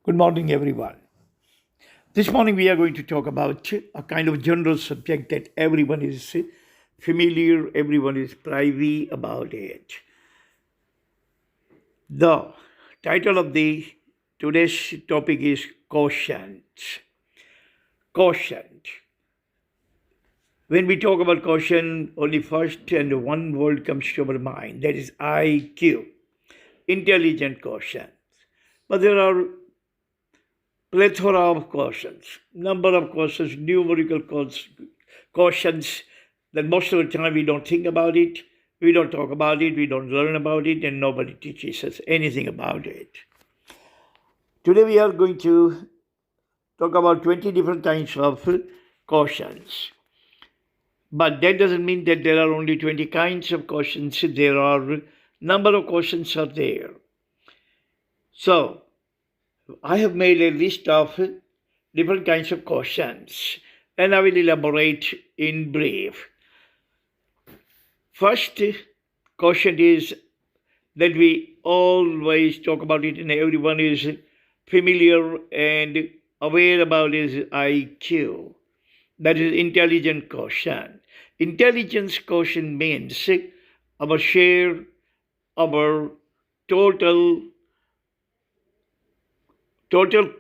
Good morning, everyone. This morning, we are going to talk about a kind of general subject that everyone is familiar, everyone is privy about it. The title of the today's topic is quotient. Quotient. When we talk about quotient, only first and one word comes to our mind, that is IQ, intelligent quotient. But there are plethora of quotients, number of quotients, numerical quotients that most of the time we don't think about it, we don't talk about it, we don't learn about it, and nobody teaches us anything about it. Today we are going to talk about 20 different kinds of quotients. But that doesn't mean that there are only 20 kinds of quotients. There are number of quotients are there. So I have made a list of different kinds of quotients, and I will elaborate in brief. First quotient is that we always talk about it and everyone is familiar and aware about is IQ. That is intelligent quotient. Intelligence quotient means our share, our total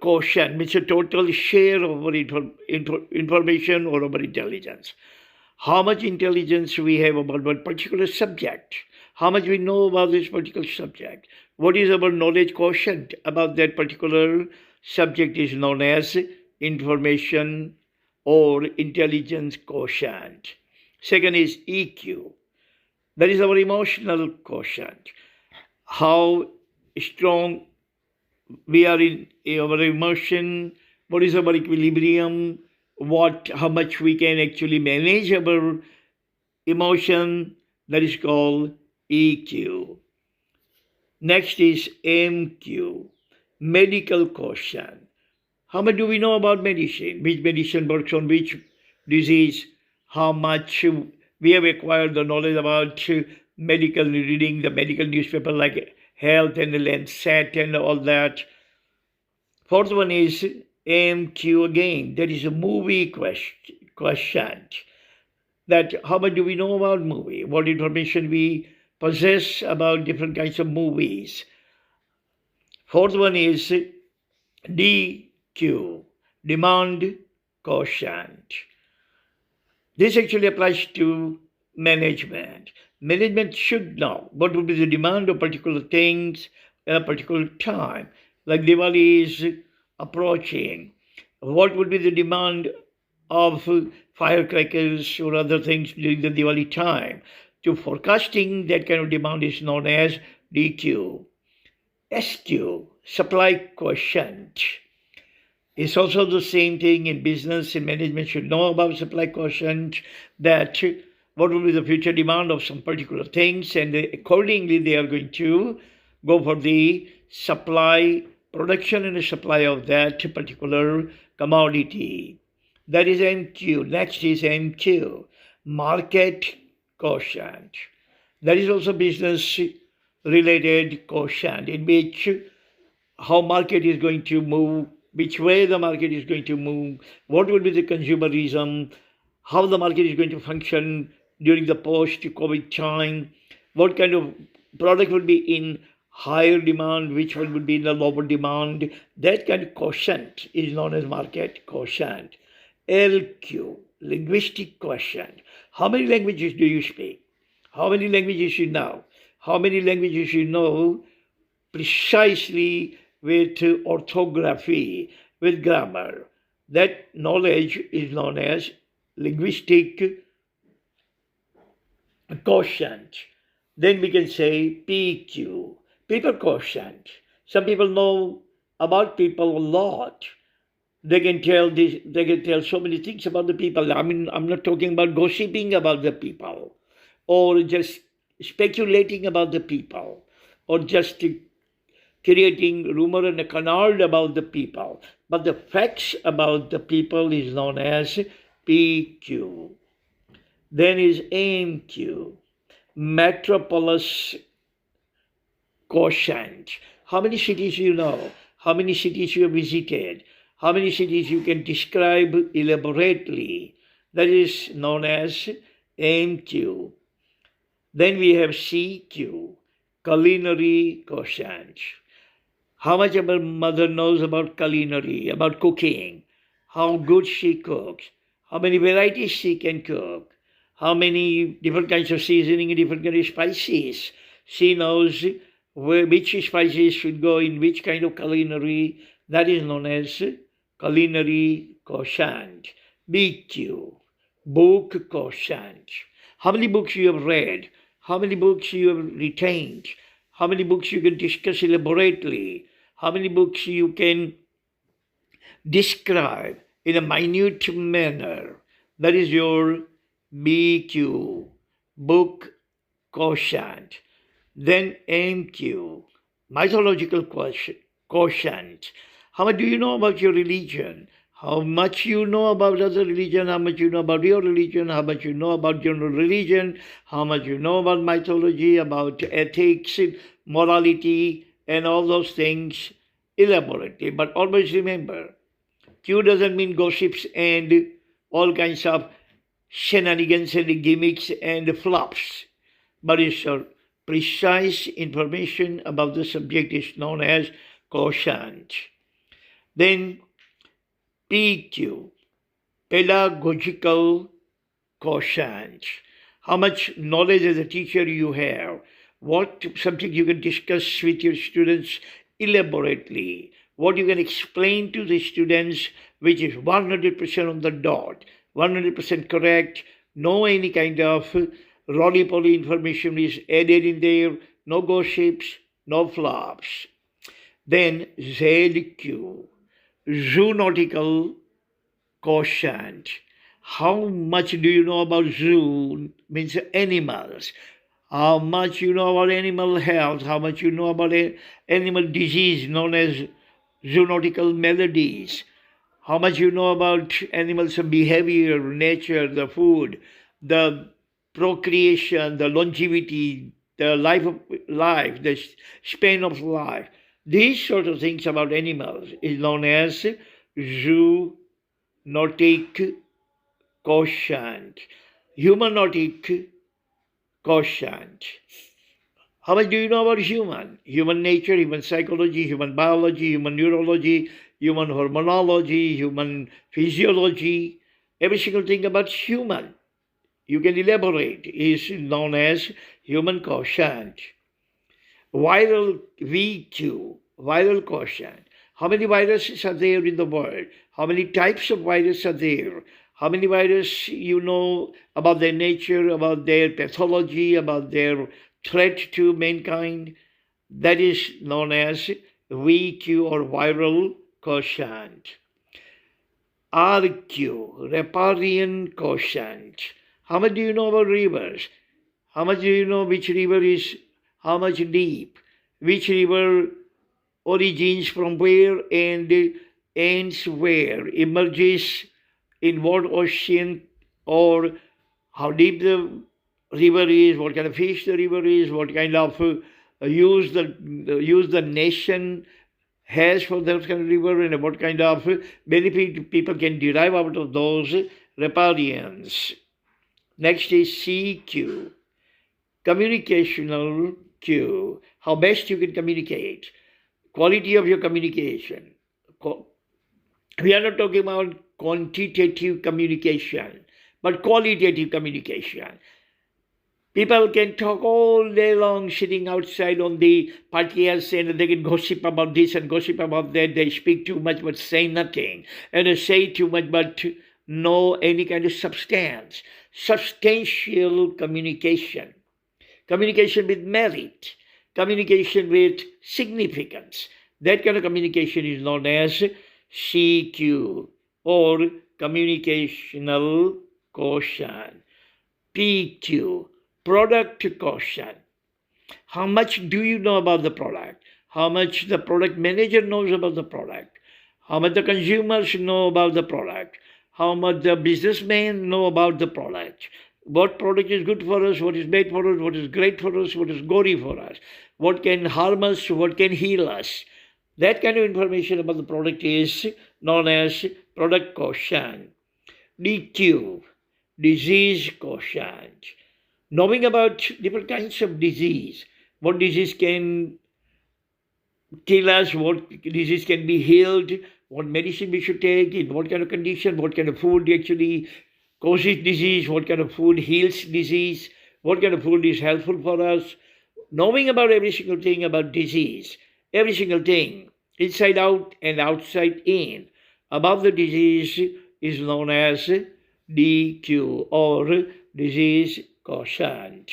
quotient means a total share of our information or our intelligence. How much intelligence we have about one particular subject, how much we know about this particular subject, what is our knowledge quotient about that particular subject is known as information or intelligence quotient. Second is EQ. That is our emotional quotient. How strong we are in our emotion, what is our equilibrium, how much we can actually manage our emotion, that is called EQ. Next is MQ, medical quotient. How much do we know about medicine? Which medicine works on which disease? How much we have acquired the knowledge about medical reading, the medical newspaper like Health and the Lancet and all that. Fourth one is MQ again. That is a movie question. That how much do we know about movie? What information we possess about different kinds of movies. Fourth one is DQ, demand quotient. This actually applies to management. Management should know what would be the demand of particular things at a particular time. Like Diwali is approaching. What would be the demand of firecrackers or other things during the Diwali time? To forecasting that kind of demand is known as DQ. SQ, supply quotient. It's also the same thing in business and management should know about supply quotient, that what will be the future demand of some particular things, and accordingly they are going to go for the supply, production and supply of that particular commodity. That is MQ. Next is MQ, market quotient. That is also business related quotient, in which how market is going to move, which way the market is going to move, what will be the consumerism, how the market is going to function during the post-COVID time, what kind of product will be in higher demand, which one will be in the lower demand. That kind of quotient is known as market quotient. LQ, linguistic quotient. How many languages do you speak? How many languages you know? How many languages you know precisely with orthography, with grammar? That knowledge is known as linguistic quotient. Then we can say PQ, people quotient. Some people know about people a lot. They can tell this, they can tell so many things about the people. I mean, I'm not talking about gossiping about the people or just speculating about the people or just creating rumor and a canard about the people. But the facts about the people is known as PQ. Then is AMQ, metropolis quotient. How many cities you know? how many cities you have visited, how many cities you can describe elaborately. That is known as MQ. Then we have CQ, culinary quotient. How much our mother knows about culinary, about cooking, how good she cooks, how many varieties she can cook, how many different kinds of seasoning and different kinds of spices. She knows which spices should go in which kind of culinary. That is known as culinary quotient. BQ, book quotient. How many books you have read, how many books you have retained, how many books you can discuss elaborately, how many books you can describe in a minute manner. That is your BQ, book quotient. Then MQ, mythological quotient. How much do you know about your religion? How much you know about other religion, how much you know about your religion, how much you know about general religion, how much you know about mythology, about ethics, morality, and all those things elaborately. But always remember, Q doesn't mean gossips and all kinds of shenanigans and gimmicks and flops, but it's a precise information about the subject is known as quotient. Then PQ, pedagogical quotient. How much knowledge as a teacher you have, what subject you can discuss with your students elaborately, what you can explain to the students which is 100% on the dot, 100% correct, no any kind of roly-poly information is added in there, no gossips, no flops. Then ZQ, zoonautical quotient. How much do you know about zoo? Means animals. How much you know about animal health? How much you know about animal disease known as zoonautical maladies? How much you know about animals' behavior, nature, the food, the procreation, the longevity, the life, the span of life. These sort of things about animals is known as zoonotic quotient, humanotic quotient. How much do you know about human nature, human psychology, human biology, human neurology, human hormonology, human physiology, every single thing about human you can elaborate is known as human quotient. Viral VQ, viral quotient. How many viruses are there in the world? How many types of viruses are there? How many viruses you know about their nature, about their pathology, about their threat to mankind? That is known as VQ or viral quotient. RQ, riparian quotient. How much do you know about rivers? How much do you know which river is how much deep? Which river origins from where and ends where? Emerges in what ocean, or how deep the river is, what kind of fish the river is, what kind of use the nation has for that kind of river, and what kind of benefit people can derive out of those riparians. Next is CQ, communicational Q, how best you can communicate, quality of your communication. We are not talking about quantitative communication, but qualitative communication. People can talk all day long sitting outside on the patios, and they can gossip about this and gossip about that. They speak too much but say nothing, and they say too much but no any kind of substance. Substantial communication. Communication with merit. Communication with significance. That kind of communication is known as CQ or communicational quotient. PQ, product quotient. How much do you know about the product? How much the product manager knows about the product? How much the consumers know about the product? How much the businessmen know about the product? What product is good for us, what is bad for us, what is great for us, what is gory for us, what can harm us, what can heal us. That kind of information about the product is known as product quotient. DQ, disease quotient. Knowing about different kinds of disease, what disease can kill us, what disease can be healed, what medicine we should take, in what kind of condition, what kind of food actually causes disease, what kind of food heals disease, what kind of food is helpful for us. Knowing about every single thing about disease, every single thing, inside out and outside in, about the disease is known as DQ or disease quotient.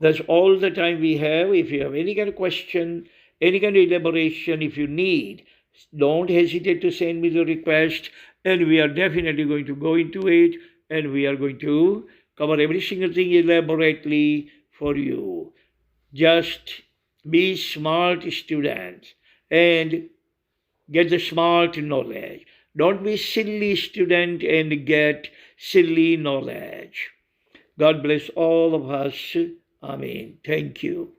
That's all the time we have. If you have any kind of question, any kind of elaboration, if you need, don't hesitate to send me the request, and we are definitely going to go into it, and we are going to cover every single thing elaborately for you. Just be smart students and get the smart knowledge. Don't be silly student and get silly knowledge. God bless all of us. Amen. Thank you.